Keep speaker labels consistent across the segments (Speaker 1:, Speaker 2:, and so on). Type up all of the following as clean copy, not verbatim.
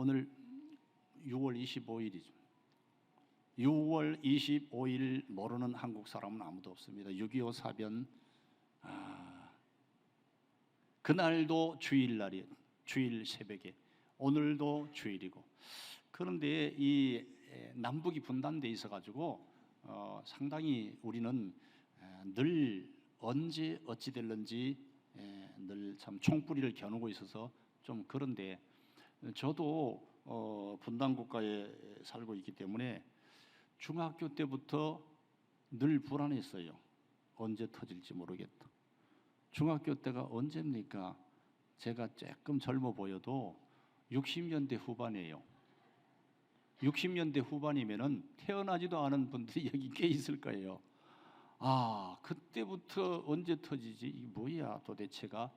Speaker 1: 오늘 6월 25일이죠. 6월 25일 모르는 한국 사람은 아무도 없습니다. 6.25 사변, 그날도 주일날이에요. 주일 새벽에. 오늘도 주일이고. 그런데 이 남북이 분단돼 있어가지고 상당히 우리는 늘 언제 어찌 될런지 늘 참 총뿌리를 겨누고 있어서 좀 그런데, 저도 분단 국가에 살고 있기 때문에 중학교 때부터 늘 불안했어요. 언제 터질지 모르겠다. 중학교 때가 언제입니까? 제가 조금 젊어 보여도 60년대 후반이에요. 60년대 후반이면은 태어나지도 않은 분들이 여기 꽤 있을 거예요. 그때부터 언제 터지지? 이게 뭐야 도대체가?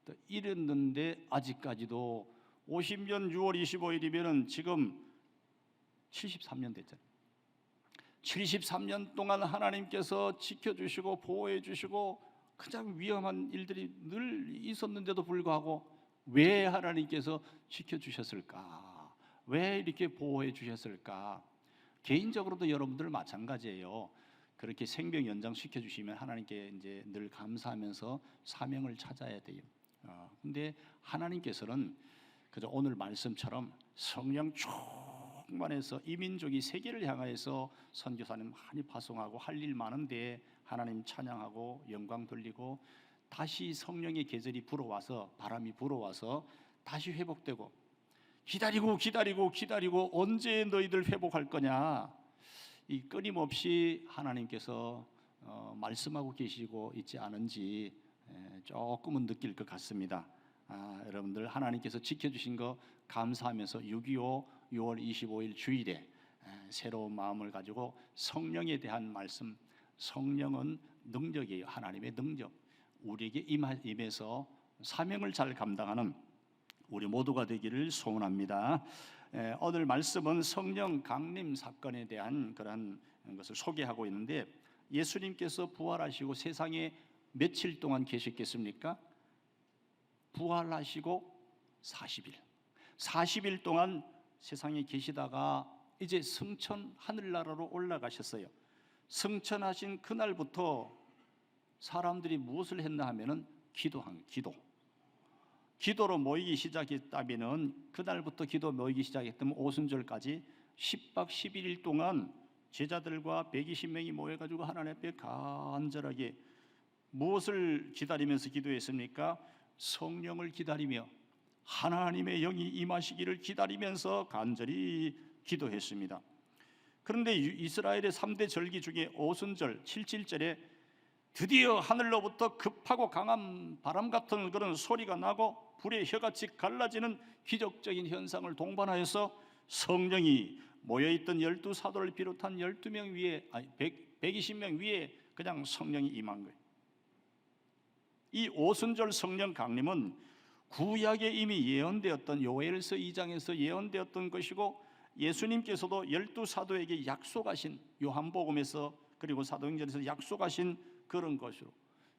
Speaker 1: 또 이랬는데 아직까지도 50년 6월 25일이면은 지금 73년 됐잖아요. 73년 동안 하나님께서 지켜주시고 보호해주시고 가장 위험한 일들이 늘 있었는데도 불구하고 왜 하나님께서 지켜주셨을까? 왜 이렇게 보호해 주셨을까? 개인적으로도 여러분들 마찬가지예요. 그렇게 생명 연장시켜 주시면 하나님께 이제 늘 감사하면서 사명을 찾아야 돼요. 근데 하나님께서는 그저 오늘 말씀처럼 성령 충만해서 이민족이 세계를 향하여서 선교사님 많이 파송하고 할 일 많은데 하나님 찬양하고 영광 돌리고 다시 성령의 계절이 불어와서 바람이 불어와서 다시 회복되고 기다리고 언제 너희들 회복할 거냐, 이 끊임없이 하나님께서 말씀하고 계시고 있지 않은지 조금은 느낄 것 같습니다. 여러분들 하나님께서 지켜주신 거 감사하면서 6.25 6월 25일 주일에 새로운 마음을 가지고 성령에 대한 말씀, 성령은 능력이에요. 하나님의 능력, 우리에게 임해서 사명을 잘 감당하는 우리 모두가 되기를 소원합니다. 오늘 말씀은 성령 강림 사건에 대한 그런 것을 소개하고 있는데, 예수님께서 부활하시고 세상에 며칠 동안 계셨겠습니까? 부활하시고 40일 동안 세상에 계시다가 이제 승천 하늘나라로 올라가셨어요. 승천하신 그날부터 사람들이 무엇을 했나 하면은 기도로 모이기 시작했다면은, 그날부터 기도 모이기 시작했다면 오순절까지 10박 11일 동안 제자들과 120명이 모여가지고 하나님 앞에 간절하게 무엇을 기다리면서 기도했습니까? 성령을 기다리며 하나님의 영이 임하시기를 기다리면서 간절히 기도했습니다. 그런데 이스라엘의 3대 절기 중에 오순절 7.7절에 드디어 하늘로부터 급하고 강한 바람 같은 그런 소리가 나고 불의 혀같이 갈라지는 기적적인 현상을 동반하여서 성령이 모여있던 12사도를 비롯한 12명 위에 120명 위에 그냥 성령이 임한 거예요. 이 오순절 성령 강림은 구약에 이미 예언되었던 요엘서 2장에서 예언되었던 것이고, 예수님께서도 12사도에게 약속하신, 요한복음에서 그리고 사도행전에서 약속하신 그런 것으로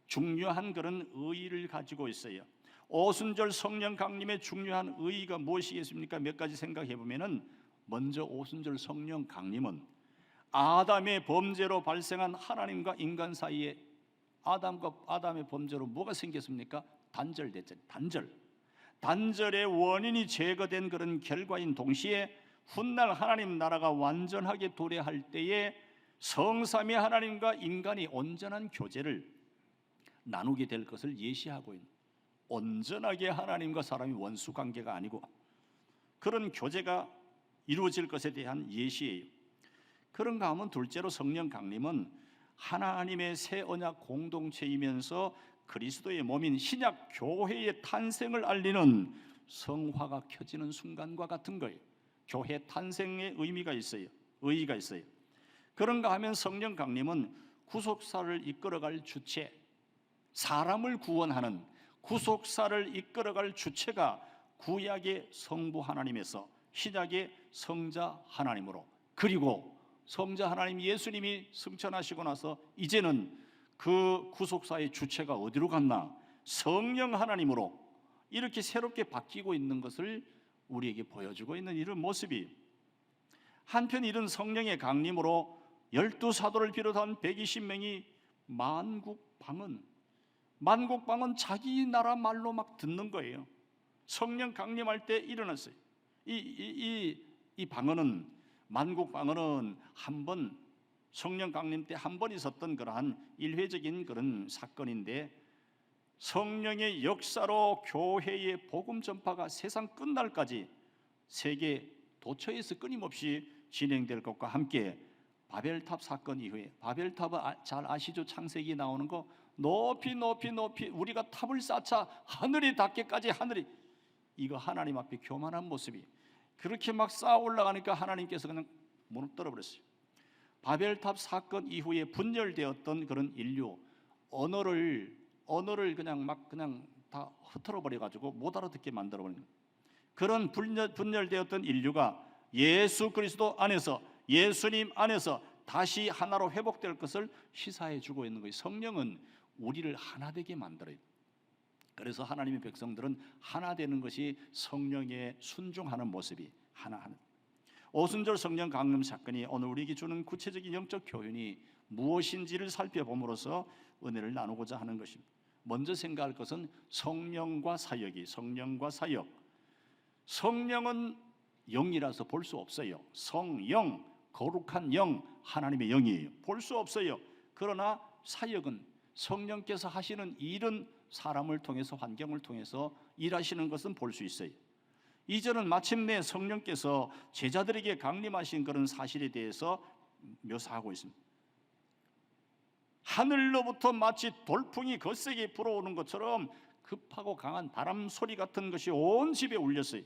Speaker 1: 중요한 그런 의의를 가지고 있어요. 오순절 성령 강림의 중요한 의의가 무엇이겠습니까? 몇 가지 생각해 보면은, 먼저 오순절 성령 강림은 아담의 범죄로 발생한 하나님과 인간 사이에 아담의 범죄로 뭐가 생겼습니까? 단절됐잖아요. 단절의 원인이 제거된 그런 결과인 동시에 훗날 하나님 나라가 완전하게 도래할 때에 성삼위 하나님과 인간이 온전한 교제를 나누게 될 것을 예시하고 있는, 온전하게 하나님과 사람이 원수 관계가 아니고 그런 교제가 이루어질 것에 대한 예시예요. 그런가 하면 둘째로 성령 강림은 하나님의 새 언약 공동체이면서 그리스도의 몸인 신약 교회의 탄생을 알리는 성화가 켜지는 순간과 같은 거예요. 교회 탄생의 의의가 있어요. 그런가 하면 성령 강림은 구속사를 이끌어갈 주체, 사람을 구원하는 구속사를 이끌어갈 주체가 구약의 성부 하나님에서 신약의 성자 하나님으로, 그리고 성자 하나님 예수님이 승천하시고 나서 이제는 그 구속사의 주체가 어디로 갔나? 성령 하나님으로 이렇게 새롭게 바뀌고 있는 것을 우리에게 보여주고 있는 이런 모습이, 한편 이런 성령의 강림으로 12사도를 비롯한 120명이 만국방언 자기 나라 말로 막 듣는 거예요. 성령 강림할 때 일어났어요. 이 방언은, 만국방언은 한 번, 성령 강림 때 한 번 있었던 그러한 일회적인 그런 사건인데, 성령의 역사로 교회의 복음 전파가 세상 끝날까지 세계 도처에서 끊임없이 진행될 것과 함께, 바벨탑 사건 이후에, 바벨탑은 잘 아시죠? 창세기 나오는 거, 높이 우리가 탑을 쌓자 하늘이 닿게까지, 하늘이, 이거 하나님 앞에 교만한 모습이, 그렇게 막 쌓아 올라가니까 하나님께서 그냥 무너뜨려 버렸어요. 바벨탑 사건 이후에 분열되었던 그런 인류, 언어를 그냥 다 흩어져 버려 가지고 못 알아듣게 만들어 버리는, 그런 분열되었던 인류가 예수 그리스도 안에서, 예수님 안에서 다시 하나로 회복될 것을 시사해 주고 있는 거예요. 성령은 우리를 하나 되게 만들어요. 그래서 하나님의 백성들은 하나 되는 것이 성령에 순종하는 모습이 하나하나. 오순절 성령 강림 사건이 오늘 우리에게 주는 구체적인 영적 교훈이 무엇인지를 살펴봄으로써 은혜를 나누고자 하는 것입니다. 먼저 생각할 것은 성령과 사역. 성령은 영이라서 볼 수 없어요. 성령, 거룩한 영, 하나님의 영이에요. 볼 수 없어요. 그러나 사역은 성령께서 하시는 일은 사람을 통해서, 환경을 통해서 일하시는 것은 볼 수 있어요. 이제는 마침내 성령께서 제자들에게 강림하신 그런 사실에 대해서 묘사하고 있습니다. 하늘로부터 마치 돌풍이 거세게 불어오는 것처럼 급하고 강한 바람 소리 같은 것이 온 집에 울렸어요.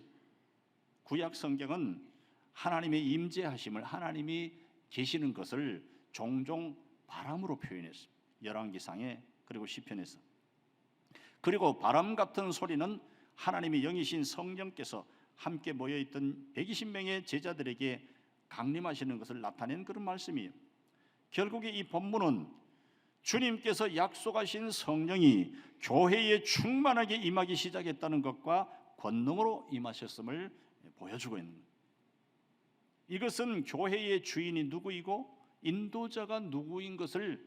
Speaker 1: 구약 성경은 하나님의 임재하심을, 하나님이 계시는 것을 종종 바람으로 표현했습니다. 열왕기상에, 그리고 시편에서. 그리고 바람 같은 소리는 하나님의 영이신 성령께서 함께 모여있던 120명의 제자들에게 강림하시는 것을 나타낸 그런 말씀이에요. 결국에 이 본문은 주님께서 약속하신 성령이 교회에 충만하게 임하기 시작했다는 것과 권능으로 임하셨음을 보여주고 있는 거예요. 이것은 교회의 주인이 누구이고 인도자가 누구인 것을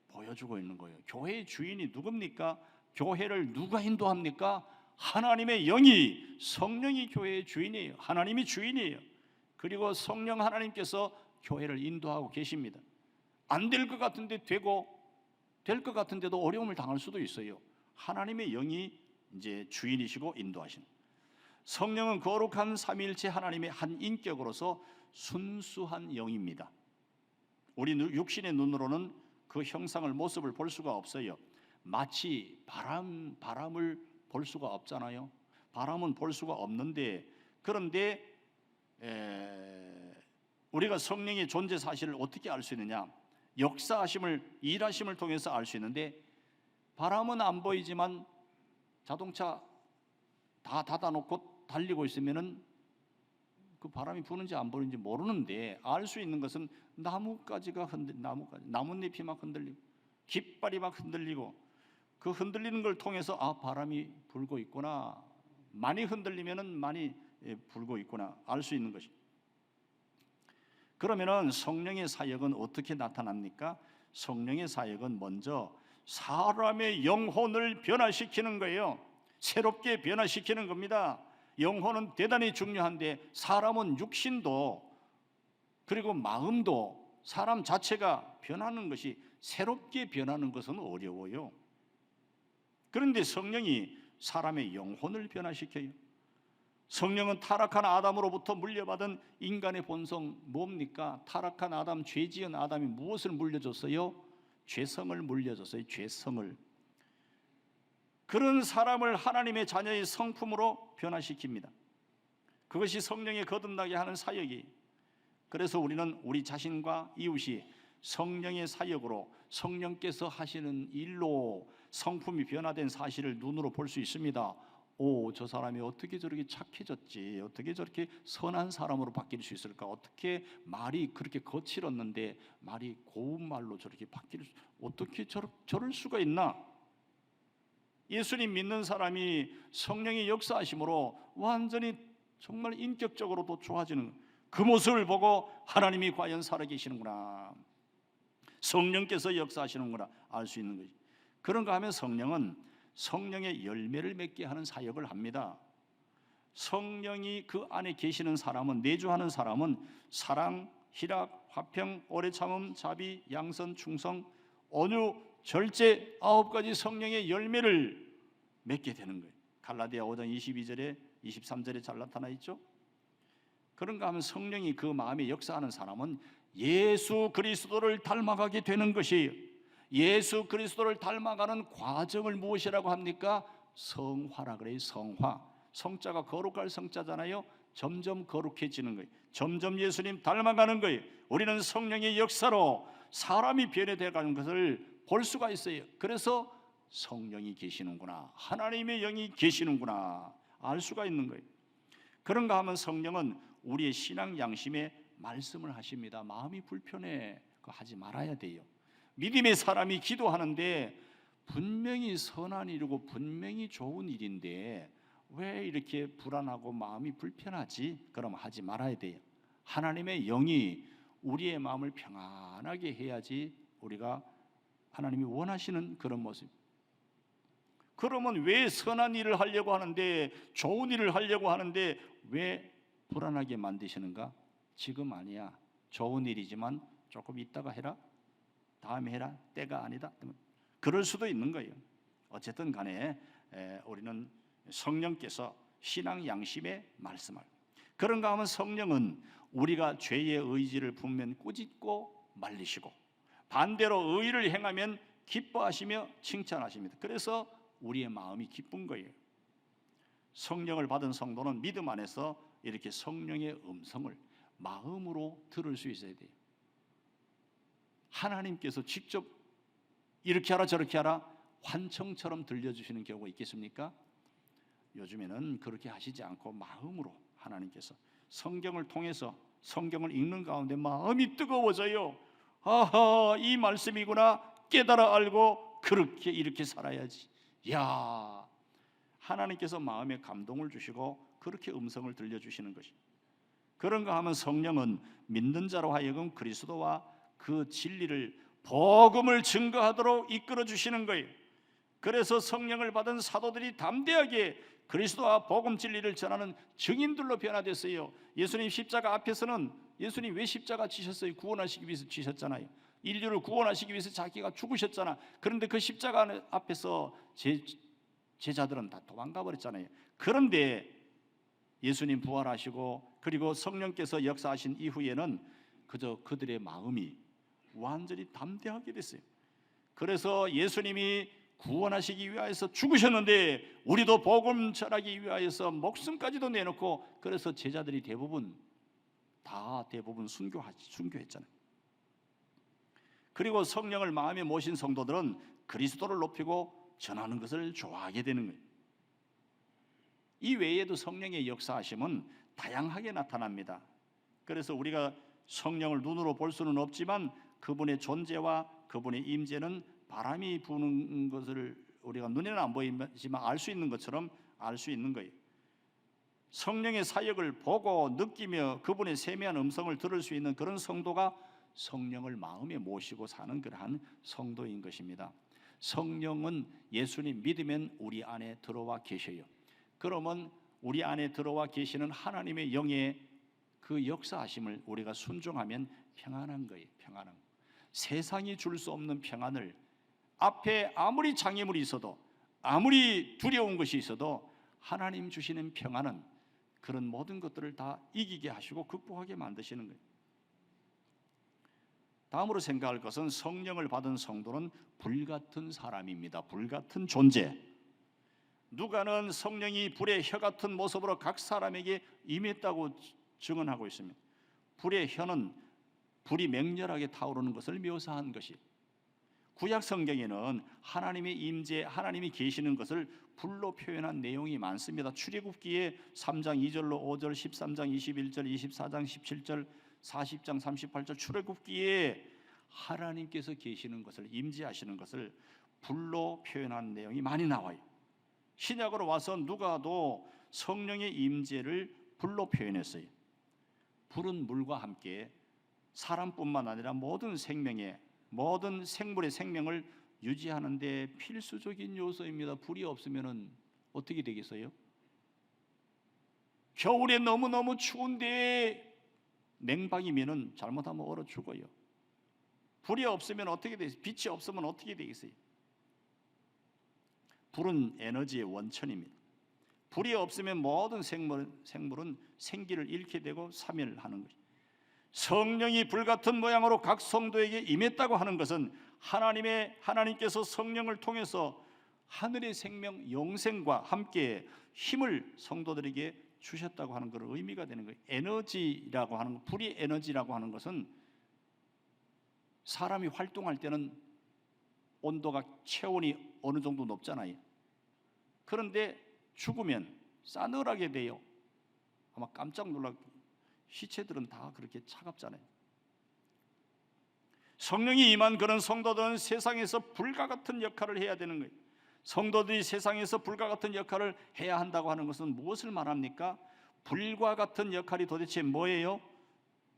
Speaker 1: 보여주고 있는 거예요. 교회의 주인이 누굽니까? 교회를 누가 인도합니까? 하나님의 영이, 성령이 교회의 주인이에요. 하나님이 주인이에요. 그리고 성령 하나님께서 교회를 인도하고 계십니다. 안 될 것 같은데 되고, 될 것 같은데도 어려움을 당할 수도 있어요. 하나님의 영이 이제 주인이시고 인도하시는. 성령은 거룩한 삼위일체 하나님의 한 인격으로서 순수한 영입니다. 우리 육신의 눈으로는 그 형상을, 모습을 볼 수가 없어요. 마치 바람을 볼 수가 없잖아요. 바람은 볼 수가 없는데, 그런데 우리가 성령의 존재 사실을 어떻게 알 수 있느냐? 역사하심을, 일하심을 통해서 알 수 있는데, 바람은 안 보이지만 자동차 다 닫아놓고 달리고 있으면은 그 바람이 부는지 안 부는지 모르는데, 알 수 있는 것은 나뭇가지가 나뭇잎이 막 흔들리고, 깃발이 막 흔들리고, 그 흔들리는 걸 통해서 바람이 불고 있구나, 많이 흔들리면은 많이 불고 있구나 알 수 있는 것이. 그러면은 성령의 사역은 어떻게 나타납니까? 성령의 사역은 먼저 사람의 영혼을 변화시키는 거예요. 새롭게 변화시키는 겁니다. 영혼은 대단히 중요한데, 사람은 육신도 그리고 마음도, 사람 자체가 변하는 것이, 새롭게 변하는 것은 어려워요. 그런데 성령이 사람의 영혼을 변화시켜요. 성령은 타락한 아담으로부터 물려받은 인간의 본성, 뭡니까? 타락한 아담, 죄지은 아담이 무엇을 물려줬어요? 죄성을 물려줬어요. 죄성을. 그런 사람을 하나님의 자녀의 성품으로 변화시킵니다. 그것이 성령의 거듭나게 하는 사역이. 그래서 우리는 우리 자신과 이웃이 성령의 사역으로, 성령께서 하시는 일로 성품이 변화된 사실을 눈으로 볼 수 있습니다. 저 사람이 어떻게 저렇게 착해졌지? 어떻게 저렇게 선한 사람으로 바뀔 수 있을까? 어떻게 말이 그렇게 거칠었는데 말이 고운 말로 저렇게 바뀔 수, 어떻게 저럴 수가 있나? 예수님 믿는 사람이 성령의 역사하심으로 완전히 정말 인격적으로도 좋아지는 그 모습을 보고 하나님이 과연 살아계시는구나, 성령께서 역사하시는구나 알 수 있는 거지. 그런가 하면 성령은 성령의 열매를 맺게 하는 사역을 합니다. 성령이 그 안에 계시는 사람은, 내주하는 사람은 사랑, 희락, 화평, 오래 참음, 자비, 양선, 충성, 온유, 절제 9가지 성령의 열매를 맺게 되는 거예요. 갈라디아 5장 22절에 23절에 잘 나타나 있죠. 그런가 하면 성령이 그 마음에 역사하는 사람은 예수 그리스도를 닮아가게 되는 것이에요. 예수 그리스도를 닮아가는 과정을 무엇이라고 합니까? 성화라 그래요. 성화. 성자가 거룩할 성자잖아요. 점점 거룩해지는 거예요. 점점 예수님 닮아가는 거예요. 우리는 성령의 역사로 사람이 변해되어 가는 것을 볼 수가 있어요. 그래서 성령이 계시는구나, 하나님의 영이 계시는구나 알 수가 있는 거예요. 그런가 하면 성령은 우리의 신앙 양심에 말씀을 하십니다. 마음이 불편해, 그거 하지 말아야 돼요. 믿음의 사람이 기도하는데 분명히 선한 일이고 분명히 좋은 일인데 왜 이렇게 불안하고 마음이 불편하지? 그럼 하지 말아야 돼요. 하나님의 영이 우리의 마음을 평안하게 해야지 우리가 하나님이 원하시는 그런 모습. 그러면 왜 선한 일을 하려고 하는데, 좋은 일을 하려고 하는데 왜 불안하게 만드시는가? 지금 아니야, 좋은 일이지만 조금 이따가 해라, 다음에 해라, 때가 아니다, 그럴 수도 있는 거예요. 어쨌든 간에 우리는 성령께서 신앙 양심에 말씀을, 그런가 하면 성령은 우리가 죄의 의지를 품면 꾸짖고 말리시고 반대로 의를 행하면 기뻐하시며 칭찬하십니다. 그래서 우리의 마음이 기쁜 거예요. 성령을 받은 성도는 믿음 안에서 이렇게 성령의 음성을 마음으로 들을 수 있어야 돼요. 하나님께서 직접 이렇게 하라 저렇게 하라 환청처럼 들려주시는 경우가 있겠습니까? 요즘에는 그렇게 하시지 않고 마음으로 하나님께서 성경을 통해서 성경을 읽는 가운데 마음이 뜨거워져요. 아하, 이 말씀이구나 깨달아 알고 그렇게 이렇게 살아야지. 야, 하나님께서 마음에 감동을 주시고 그렇게 음성을 들려주시는 것이. 그런가 하면 성령은 믿는 자로 하여금 그리스도와 그 진리를 복음을 증거하도록 이끌어 주시는 거예요. 그래서 성령을 받은 사도들이 담대하게 그리스도와 복음 진리를 전하는 증인들로 변화됐어요. 예수님 십자가 앞에서는 예수님 왜 십자가 지셨어요? 구원하시기 위해서 지셨잖아요. 인류를 구원하시기 위해서 자기가 죽으셨잖아. 그런데 그 십자가 앞에서 제자들은 다 도망가 버렸잖아요. 그런데 예수님 부활하시고 그리고 성령께서 역사하신 이후에는 그저 그들의 마음이 완전히 담대하게 됐어요. 그래서 예수님이 구원하시기 위하여서 죽으셨는데 우리도 복음 전하기 위하여서 목숨까지도 내놓고, 그래서 제자들이 대부분 순교했잖아요. 그리고 성령을 마음에 모신 성도들은 그리스도를 높이고 전하는 것을 좋아하게 되는 거예요. 이 외에도 성령의 역사하심은 다양하게 나타납니다. 그래서 우리가 성령을 눈으로 볼 수는 없지만 그분의 존재와 그분의 임재는 바람이 부는 것을 우리가 눈에는 안 보이지만 알 수 있는 것처럼 알 수 있는 거예요. 성령의 사역을 보고 느끼며 그분의 세미한 음성을 들을 수 있는 그런 성도가 성령을 마음에 모시고 사는 그러한 성도인 것입니다. 성령은 예수님 믿으면 우리 안에 들어와 계셔요. 그러면 우리 안에 들어와 계시는 하나님의 영의 그 역사하심을 우리가 순종하면 평안한 거예요. 평안한 거. 세상이 줄 수 없는 평안을, 앞에 아무리 장애물이 있어도 아무리 두려운 것이 있어도 하나님 주시는 평안은 그런 모든 것들을 다 이기게 하시고 극복하게 만드시는 거예요. 다음으로 생각할 것은 성령을 받은 성도는 불같은 사람입니다. 불같은 존재. 누가는 성령이 불의 혀 같은 모습으로 각 사람에게 임했다고 증언하고 있습니다. 불의 혀는 불이 맹렬하게 타오르는 것을 묘사한 것이, 구약 성경에는 하나님의 임재, 하나님이 계시는 것을 불로 표현한 내용이 많습니다. 출애굽기에 3장 2절로 5절, 13장 21절, 24장 17절, 40장 38절 출애굽기에 하나님께서 계시는 것을, 임재하시는 것을 불로 표현한 내용이 많이 나와요. 신약으로 와서 누가도 성령의 임재를 불로 표현했어요. 불은 물과 함께 사람뿐만 아니라 모든 생명의, 모든 생물의 생명을 유지하는 데 필수적인 요소입니다. 불이 없으면 어떻게 되겠어요? 겨울에 너무너무 추운데 냉방이면 잘못하면 얼어 죽어요. 불이 없으면 어떻게 되겠어요? 빛이 없으면 어떻게 되겠어요? 불은 에너지의 원천입니다. 불이 없으면 모든 생물은 생기를 잃게 되고 사멸하는 것입니다. 성령이 불같은 모양으로 각 성도에게 임했다고 하는 것은 하나님께서 성령을 통해서 하늘의 생명, 영생과 함께 힘을 성도들에게 주셨다고 하는 그런 의미가 되는 거예요. 에너지라고 하는 것, 불이 에너지라고 하는 것은 사람이 활동할 때는 온도가 체온이 어느 정도 높잖아요. 그런데 죽으면 싸늘하게 돼요. 아마 깜짝 놀랄 거예요. 시체들은 다 그렇게 차갑잖아요. 성령이 임한 그런 성도들은 세상에서 불과 같은 역할을 해야 되는 거예요. 성도들이 세상에서 불과 같은 역할을 해야 한다고 하는 것은 무엇을 말합니까? 불과 같은 역할이 도대체 뭐예요?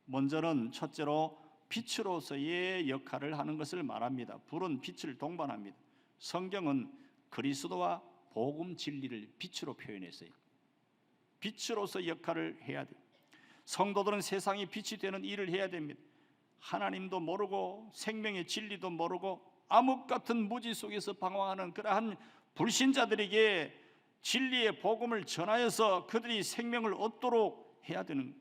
Speaker 1: 먼저는 첫째로 빛으로서의 역할을 하는 것을 말합니다. 불은 빛을 동반합니다. 성경은 그리스도와 복음 진리를 빛으로 표현했어요. 빛으로서 역할을 해야 돼요. 성도들은 세상이 빛이 되는 일을 해야 됩니다. 하나님도 모르고 생명의 진리도 모르고 암흑 같은 무지 속에서 방황하는 그러한 불신자들에게 진리의 복음을 전하여서 그들이 생명을 얻도록 해야 되는 거예요.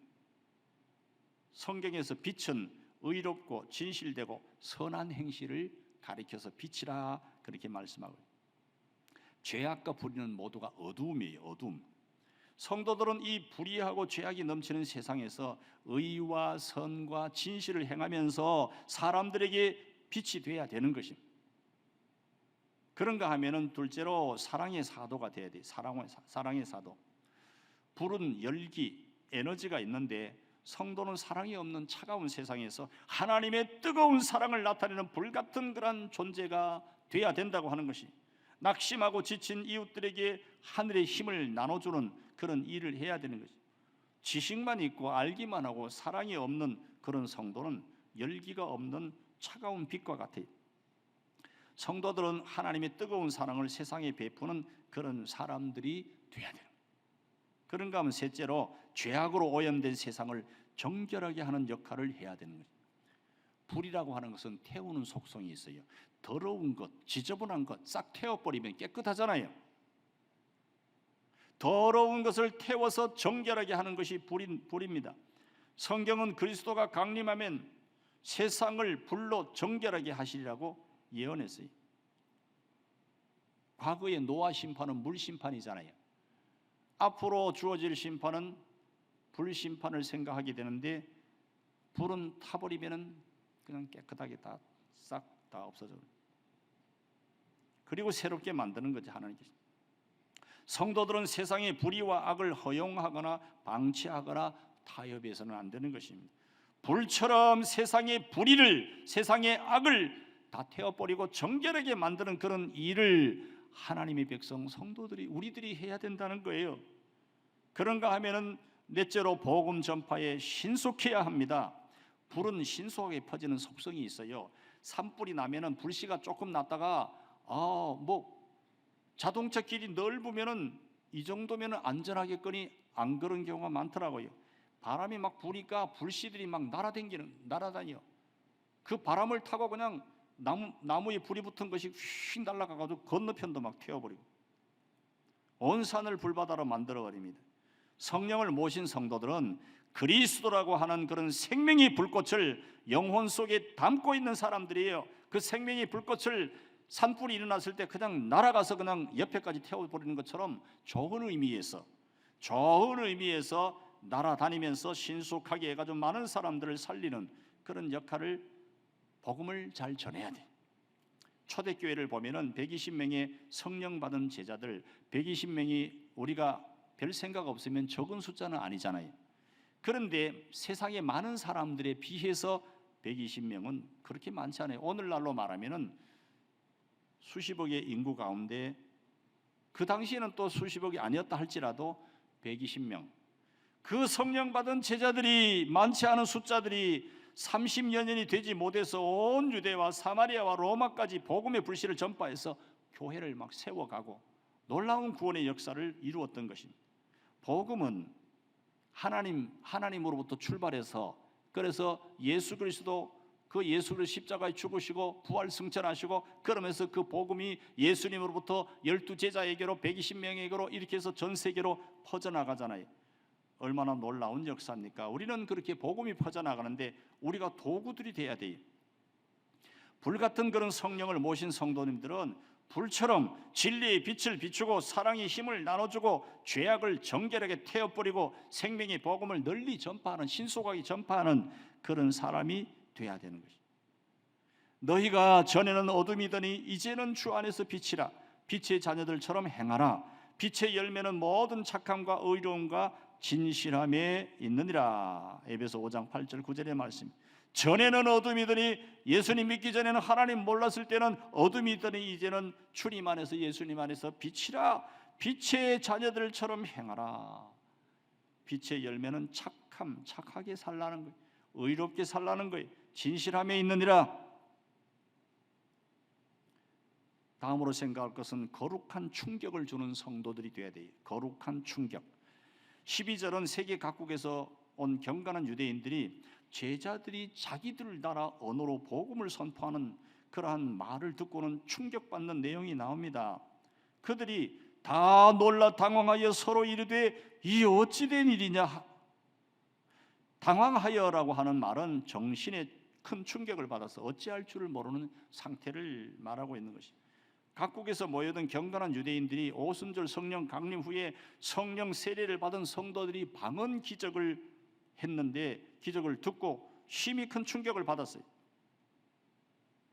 Speaker 1: 성경에서 빛은 의롭고 진실되고 선한 행실을 가리켜서 빛이라 그렇게 말씀하고 있어요. 죄악과 불의는 모두가 어두움이에요. 어두움. 성도들은 이 불의하고 죄악이 넘치는 세상에서 의와 선과 진실을 행하면서 사람들에게 빛이 돼야 되는 것입니다. 그런가 하면은 둘째로 사랑의 사도가 돼야 돼요. 사랑의 사도. 불은 열기, 에너지가 있는데 성도는 사랑이 없는 차가운 세상에서 하나님의 뜨거운 사랑을 나타내는 불같은 그런 존재가 돼야 된다고 하는 것이, 낙심하고 지친 이웃들에게 하늘의 힘을 나눠주는 그런 일을 해야 되는 것이, 지식만 있고 알기만 하고 사랑이 없는 그런 성도는 열기가 없는 차가운 빛과 같아요. 성도들은 하나님의 뜨거운 사랑을 세상에 베푸는 그런 사람들이 돼야 돼요. 그런가 하면 셋째로 죄악으로 오염된 세상을 정결하게 하는 역할을 해야 되는 거죠. 불이라고 하는 것은 태우는 속성이 있어요. 더러운 것, 지저분한 것 싹 태워버리면 깨끗하잖아요. 더러운 것을 태워서 정결하게 하는 것이 불입니다. 성경은 그리스도가 강림하면 세상을 불로 정결하게 하시리라고 예언했어요. 과거의 노아 심판은 물 심판이잖아요. 앞으로 주어질 심판은 불 심판을 생각하게 되는데, 불은 타버리면 그냥 깨끗하게 다 싹 다 없어져. 그리고 새롭게 만드는 거죠, 하나님께서. 성도들은 세상의 불의와 악을 허용하거나 방치하거나 타협해서는 안 되는 것입니다. 불처럼 세상의 불의를, 세상의 악을 다 태워버리고 정결하게 만드는 그런 일을 하나님의 백성 성도들이, 우리들이 해야 된다는 거예요. 그런가 하면은 넷째로 복음 전파에 신속해야 합니다. 불은 신속하게 퍼지는 속성이 있어요. 산불이 나면은 불씨가 조금 났다가 자동차 길이 넓으면은 이 정도면은 안전하겠거니 안 그런 경우가 많더라고요. 바람이 막 부니까 불씨들이 막 날아다녀. 그 바람을 타고 그냥 나무에 불이 붙은 것이 휙 날아가가지고 건너편도 막 태워버리고 온 산을 불바다로 만들어버립니다. 성령을 모신 성도들은 그리스도라고 하는 그런 생명의 불꽃을 영혼 속에 담고 있는 사람들이에요. 그 생명의 불꽃을 산불이 일어났을 때 그냥 날아가서 그냥 옆에까지 태워버리는 것처럼 좋은 의미에서 날아다니면서 신속하게 해가지고 많은 사람들을 살리는 그런 역할을, 복음을 잘 전해야 돼. 초대교회를 보면은 120명의 성령 받은 제자들, 120명이 우리가 별 생각 없으면 적은 숫자는 아니잖아요. 그런데 세상에 많은 사람들에 비해서 120명은 그렇게 많지 않아요. 오늘날로 말하면은 수십억의 인구 가운데, 그 당시에는 또 수십억이 아니었다 할지라도 120명, 그 성령 받은 제자들이 많지 않은 숫자들이 30여 년이 되지 못해서 온 유대와 사마리아와 로마까지 복음의 불씨를 전파해서 교회를 막 세워가고 놀라운 구원의 역사를 이루었던 것입니다. 복음은 하나님으로부터 출발해서, 그래서 예수 그리스도, 그 예수 그리스도 십자가에 죽으시고 부활 승천하시고, 그러면서 그 복음이 예수님으로부터 12제자에게로 120명에게로 이렇게 해서 전 세계로 퍼져나가잖아요. 얼마나 놀라운 역사입니까? 우리는 그렇게 복음이 퍼져나가는데 우리가 도구들이 돼야 돼요. 불같은 그런 성령을 모신 성도님들은 불처럼 진리의 빛을 비추고 사랑의 힘을 나눠주고 죄악을 정결하게 태워버리고 생명의 복음을 널리 전파하는, 신속하게 전파하는 그런 사람이 돼야 되는 것입니다. 너희가 전에는 어둠이더니 이제는 주 안에서 빛이라. 빛의 자녀들처럼 행하라. 빛의 열매는 모든 착함과 의로움과 진실함에 있느니라. 에베소 5장 8절 9절의 말씀. 전에는 어둠이더니, 예수님 믿기 전에는, 하나님 몰랐을 때는 어둠이더니 이제는 주님 안에서, 예수님 안에서 빛이라. 빛의 자녀들처럼 행하라. 빛의 열매는 착함, 착하게 살라는 거예요. 의롭게 살라는 거예요. 진실함에 있느니라. 다음으로 생각할 것은 거룩한 충격을 주는 성도들이 되어야 돼요. 거룩한 충격. 12절은 세계 각국에서 온 경건한 유대인들이 제자들이 자기들 나라 언어로 복음을 선포하는 그러한 말을 듣고는 충격받는 내용이 나옵니다. 그들이 다 놀라 당황하여 서로 이르되 이 어찌된 일이냐. 당황하여라고 하는 말은 정신에 큰 충격을 받아서 어찌할 줄을 모르는 상태를 말하고 있는 것입니다. 각국에서 모여든 경건한 유대인들이 오순절 성령 강림 후에 성령 세례를 받은 성도들이 방언 기적을 했는데, 기적을 듣고 심히 큰 충격을 받았어요.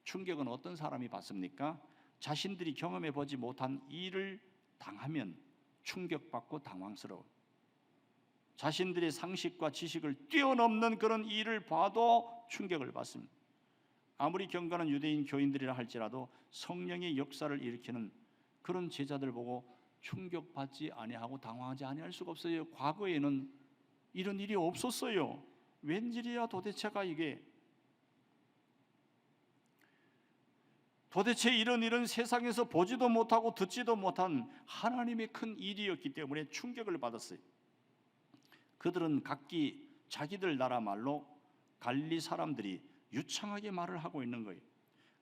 Speaker 1: 충격은 어떤 사람이 받습니까? 자신들이 경험해 보지 못한 일을 당하면 충격받고 당황스러워. 자신들의 상식과 지식을 뛰어넘는 그런 일을 봐도 충격을 받습니다. 아무리 경건한 유대인 교인들이라 할지라도 성령의 역사를 일으키는 그런 제자들 보고 충격받지 아니하고 당황하지 아니할 수가 없어요. 과거에는 이런 일이 없었어요. 웬일이야 도대체가 이게. 도대체 이런 일은 세상에서 보지도 못하고 듣지도 못한 하나님의 큰 일이었기 때문에 충격을 받았어요. 그들은 각기 자기들 나라 말로 갈릴리 사람들이 유창하게 말을 하고 있는 거예요.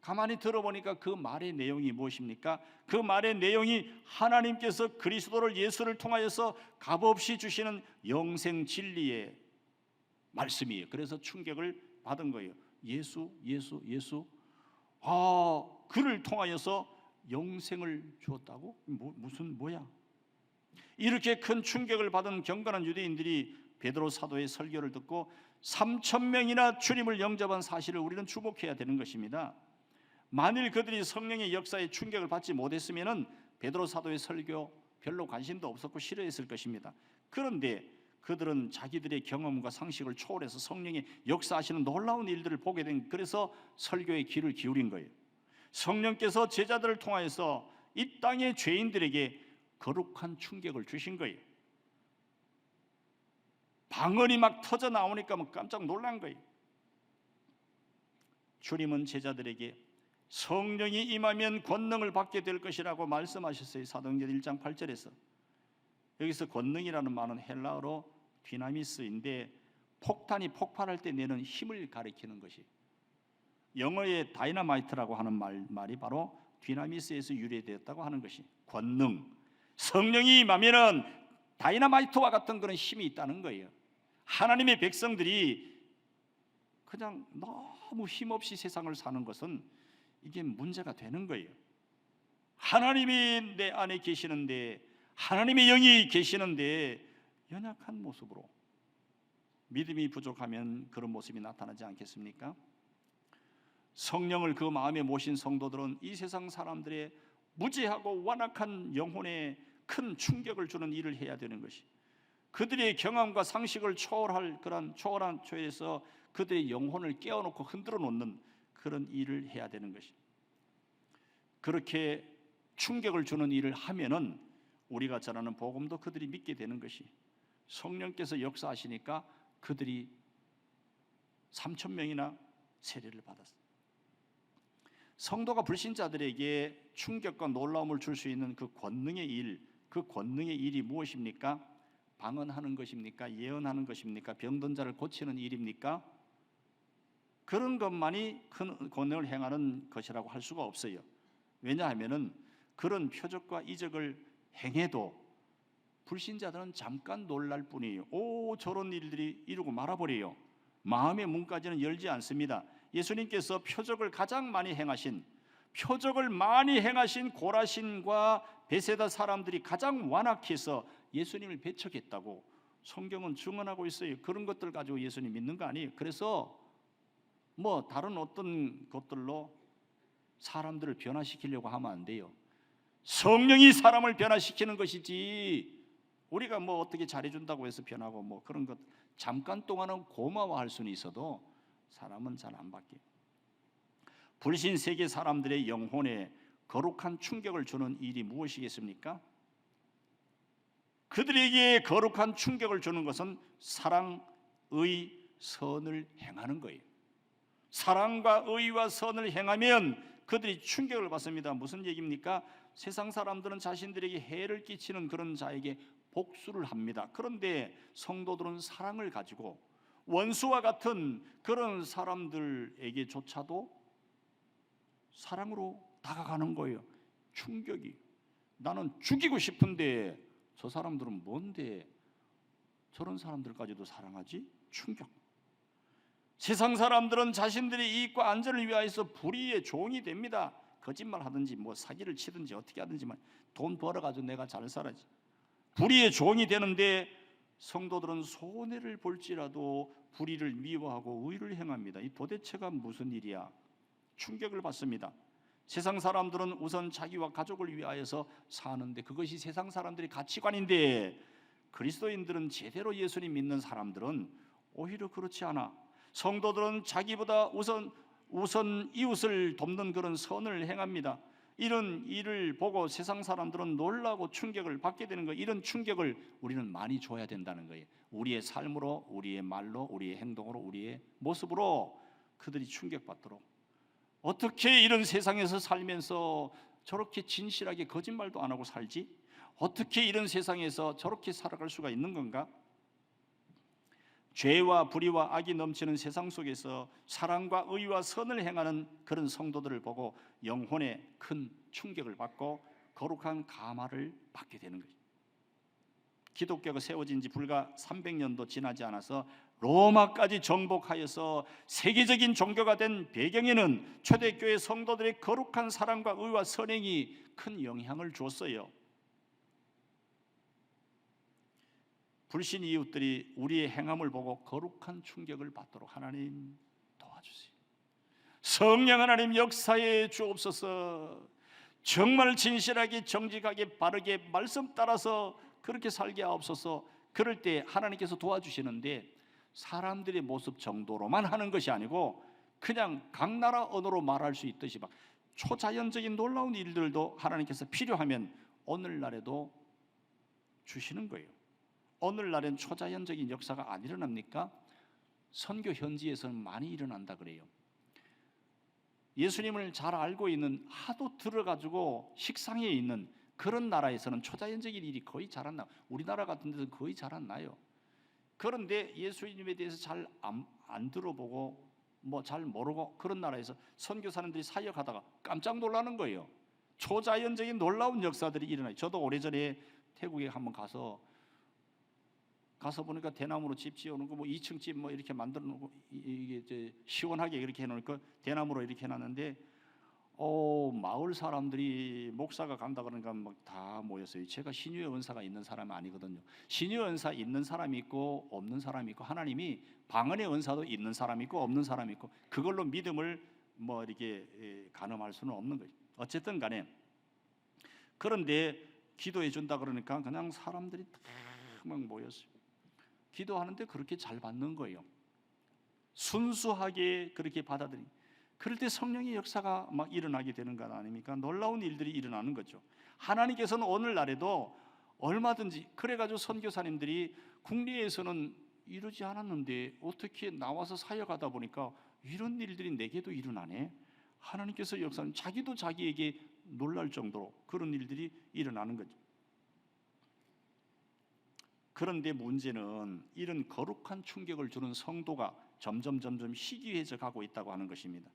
Speaker 1: 가만히 들어보니까 그 말의 내용이 무엇입니까? 그 말의 내용이 하나님께서 그리스도를, 예수를 통하여서 값없이 주시는 영생 진리의 말씀이에요. 그래서 충격을 받은 거예요. 예수. 그를 통하여서 영생을 주었다고? 뭐야? 이렇게 큰 충격을 받은 경건한 유대인들이 베드로 사도의 설교를 듣고 3,000명이나 주님을 영접한 사실을 우리는 주목해야 되는 것입니다. 만일 그들이 성령의 역사에 충격을 받지 못했으면 베드로 사도의 설교 별로 관심도 없었고 싫어했을 것입니다. 그런데 그들은 자기들의 경험과 상식을 초월해서 성령의 역사하시는 놀라운 일들을 보게 된, 그래서 설교에 귀를 기울인 거예요. 성령께서 제자들을 통하여서 이 땅의 죄인들에게 거룩한 충격을 주신 거예요. 방언이 막 터져 나오니까 깜짝 놀란 거예요. 주님은 제자들에게 성령이 임하면 권능을 받게 될 것이라고 말씀하셨어요. 사도행전 1장 8절에서. 여기서 권능이라는 말은 헬라어로 디나미스인데 폭탄이 폭발할 때 내는 힘을 가리키는 것이, 영어의 다이너마이트라고 하는 말이 바로 디나미스에서 유래되었다고 하는 것이 권능. 성령이 임하면은 다이너마이트와 같은 그런 힘이 있다는 거예요. 하나님의 백성들이 그냥 너무 힘없이 세상을 사는 것은 이게 문제가 되는 거예요. 하나님이 내 안에 계시는데, 하나님의 영이 계시는데 연약한 모습으로, 믿음이 부족하면 그런 모습이 나타나지 않겠습니까? 성령을 그 마음에 모신 성도들은 이 세상 사람들의 무지하고 완악한 영혼에 큰 충격을 주는 일을 해야 되는 것이, 그들의 경험과 상식을 초월할 그런 초월한 초에서 그들의 영혼을 깨워놓고 흔들어 놓는 그런 일을 해야 되는 것이, 그렇게 충격을 주는 일을 하면은 우리가 전하는 복음도 그들이 믿게 되는 것이, 성령께서 역사하시니까 그들이 3,000명이나 세례를 받았어요. 성도가 불신자들에게 충격과 놀라움을 줄 수 있는 그 권능의 일, 그 권능의 일이 무엇입니까? 방언하는 것입니까? 예언하는 것입니까? 병든 자를 고치는 일입니까? 그런 것만이 큰 권능을 행하는 것이라고 할 수가 없어요. 왜냐하면은 그런 표적과 이적을 행해도 불신자들은 잠깐 놀랄 뿐이에요. 오, 저런 일들이 이루고 말아버려요. 마음의 문까지는 열지 않습니다. 예수님께서 표적을 많이 행하신 고라신과 베세다 사람들이 가장 완악해서 예수님을 배척했다고 성경은 증언하고 있어요. 그런 것들 가지고 예수님 믿는 거 아니에요. 그래서 뭐 다른 어떤 것들로 사람들을 변화시키려고 하면 안 돼요. 성령이 사람을 변화시키는 것이지 우리가 뭐 어떻게 잘해준다고 해서 변하고 뭐 그런 것 잠깐 동안은 고마워할 수는 있어도 사람은 잘 안 바뀌어요. 불신 세계 사람들의 영혼에 거룩한 충격을 주는 일이 무엇이겠습니까? 그들에게 거룩한 충격을 주는 것은 사랑의 선을 행하는 거예요. 사랑과 의와 선을 행하면 그들이 충격을 받습니다. 무슨 얘기입니까? 세상 사람들은 자신들에게 해를 끼치는 그런 자에게 복수를 합니다. 그런데 성도들은 사랑을 가지고 원수와 같은 그런 사람들에게조차도 사랑으로 다가가는 거예요. 충격이. 나는 죽이고 싶은데 저 사람들은 뭔데 저런 사람들까지도 사랑하지? 충격. 세상 사람들은 자신들의 이익과 안전을 위하여서 불의의 종이 됩니다. 거짓말 하든지 뭐 사기를 치든지 어떻게 하든지만 돈 벌어가지고 내가 잘 살아야지. 불의의 종이 되는데 성도들은 손해를 볼지라도 불의를 미워하고 의를 행합니다. 이 도대체가 무슨 일이야? 충격을 받습니다. 세상 사람들은 우선 자기와 가족을 위하여서 사는데 그것이 세상 사람들의 가치관인데 그리스도인들은 제대로 예수님 믿는 사람들은 오히려 그렇지 않아. 성도들은 자기보다 우선 이웃을 돕는 그런 선을 행합니다. 이런 일을 보고 세상 사람들은 놀라고 충격을 받게 되는 거예요. 이런 충격을 우리는 많이 줘야 된다는 거예요. 우리의 삶으로, 우리의 말로, 우리의 행동으로, 우리의 모습으로 그들이 충격받도록. 어떻게 이런 세상에서 살면서 저렇게 진실하게 거짓말도 안 하고 살지? 어떻게 이런 세상에서 저렇게 살아갈 수가 있는 건가? 죄와 불의와 악이 넘치는 세상 속에서 사랑과 의와 선을 행하는 그런 성도들을 보고 영혼에 큰 충격을 받고 거룩한 감화를 받게 되는 거죠. 기독교가 세워진 지 불과 300년도 지나지 않아서 로마까지 정복하여서 세계적인 종교가 된 배경에는 초대교회 성도들의 거룩한 사랑과 의와 선행이 큰 영향을 줬어요. 불신 이웃들이 우리의 행함을 보고 거룩한 충격을 받도록 하나님 도와주세요. 성령 하나님 역사에 주옵소서. 정말 진실하게 정직하게 바르게 말씀 따라서 그렇게 살게 하옵소서. 그럴 때 하나님께서 도와주시는데 사람들의 모습 정도로만 하는 것이 아니고 그냥 각 나라 언어로 말할 수 있듯이 막 초자연적인 놀라운 일들도 하나님께서 필요하면 오늘날에도 주시는 거예요. 오늘날엔 초자연적인 역사가 안 일어납니까? 선교 현지에서는 많이 일어난다 그래요. 예수님을 잘 알고 있는 하도 들어가지고 식상해 있는 그런 나라에서는 초자연적인 일이 거의 잘 안 나요. 우리나라 같은 데는 거의 잘 안 나요. 그런데 예수님에 대해서 잘 안 들어보고 뭐 잘 모르고 그런 나라에서 선교사님들이 사역하다가 깜짝 놀라는 거예요. 초자연적인 놀라운 역사들이 일어나요. 저도 오래전에 태국에 한번 가서 보니까 대나무로 집 지어놓은 거 뭐 2층 집 뭐 이렇게 만들어 놓고 이게 이제 시원하게 이렇게 해놓으니까 대나무로 이렇게 해놨는데 마을 사람들이 목사가 간다 그러니까 막 다 모였어요. 제가 신유의 은사가 있는 사람이 아니거든요. 신유의 은사 있는 사람이 있고 없는 사람이 있고 하나님이 방언의 은사도 있는 사람이 있고 없는 사람이 있고 그걸로 믿음을 뭐 이렇게 가늠할 수는 없는 거죠. 어쨌든 간에 그런데 기도해 준다 그러니까 그냥 사람들이 다 막 모였어요. 기도하는데 그렇게 잘 받는 거예요. 순수하게 그렇게 받아들이. 그럴 때 성령의 역사가 막 일어나게 되는 것 아닙니까? 놀라운 일들이 일어나는 거죠. 하나님께서는 오늘날에도 얼마든지 그래가지고 선교사님들이 국내에서는 이루지 않았는데 어떻게 나와서 사역하다 보니까 이런 일들이 내게도 일어나네. 하나님께서 역사는 자기도 자기에게 놀랄 정도로 그런 일들이 일어나는 거죠. 그런데 문제는 이런 거룩한 충격을 주는 성도가 점점 희귀해져 가고 있다고 하는 것입니다.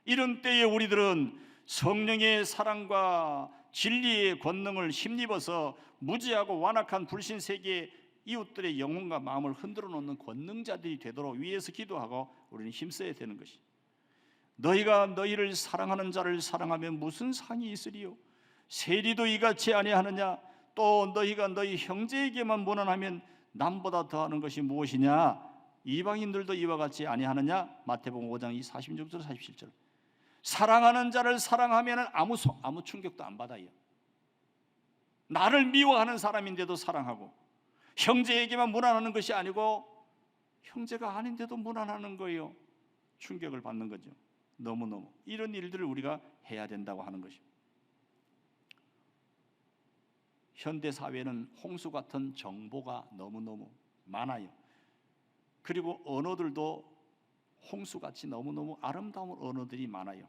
Speaker 1: 이런 때에 우리들은 성령의 사랑과 진리의 권능을 힘입어서 무지하고 완악한 불신 세계의 이웃들의 영혼과 마음을 흔들어 놓는 권능자들이 되도록 위에서 기도하고 우리는 힘써야 되는 것이. 너희가 너희를 사랑하는 자를 사랑하면 무슨 상이 있으리요? 세리도 이같이 아니하느냐? 또 너희가 너희 형제에게만 무난하면 남보다 더하는 것이 무엇이냐? 이방인들도 이와 같이 아니하느냐? 마태복음 5장 46절 47절. 사랑하는 자를 사랑하면 아무 충격도 안 받아요. 나를 미워하는 사람인데도 사랑하고, 형제에게만 무난하는 것이 아니고 형제가 아닌데도 무난하는 거예요. 충격을 받는 거죠. 너무너무 이런 일들을 우리가 해야 된다고 하는 것입니다. 현대 사회는 홍수 같은 정보가 너무너무 많아요. 그리고 언어들도 홍수같이 너무너무 아름다운 언어들이 많아요.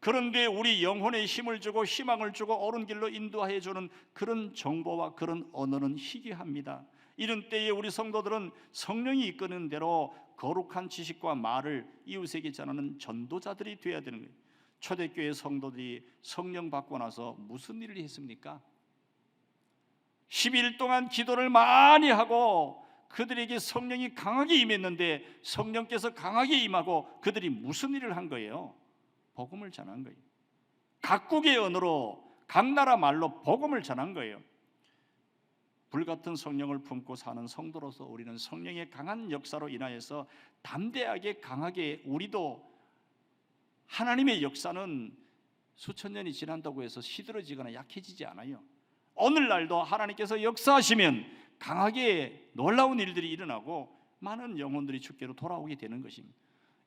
Speaker 1: 그런데 우리 영혼에 힘을 주고 희망을 주고 옳은 길로 인도해 주는 그런 정보와 그런 언어는 희귀합니다. 이런 때에 우리 성도들은 성령이 이끄는 대로 거룩한 지식과 말을 이웃에게 전하는 전도자들이 되어야 되는 거예요. 초대교회 성도들이 성령 받고 나서 무슨 일을 했습니까? 10일 동안 기도를 많이 하고 그들에게 성령이 강하게 임했는데 성령께서 강하게 임하고 그들이 무슨 일을 한 거예요? 복음을 전한 거예요. 각국의 언어로 각 나라 말로 복음을 전한 거예요. 불같은 성령을 품고 사는 성도로서 우리는 성령의 강한 역사로 인하여서 담대하게 강하게 우리도 하나님의 역사는 수천 년이 지난다고 해서 시들어지거나 약해지지 않아요. 오늘날도 하나님께서 역사하시면 강하게 놀라운 일들이 일어나고 많은 영혼들이 주께로 돌아오게 되는 것입니다.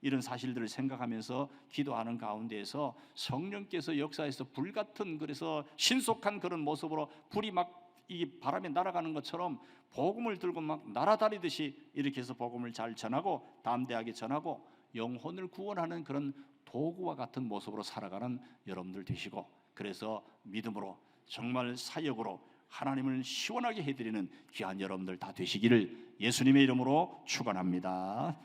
Speaker 1: 이런 사실들을 생각하면서 기도하는 가운데에서 성령께서 역사에서 불같은 그래서 신속한 그런 모습으로 불이 막 이 바람에 날아가는 것처럼 복음을 들고 막 날아다니듯이 이렇게 해서 복음을 잘 전하고 담대하게 전하고 영혼을 구원하는 그런 도구와 같은 모습으로 살아가는 여러분들 되시고, 그래서 믿음으로 정말 사역으로 하나님을 시원하게 해드리는 귀한 여러분들 다 되시기를 예수님의 이름으로 축원합니다.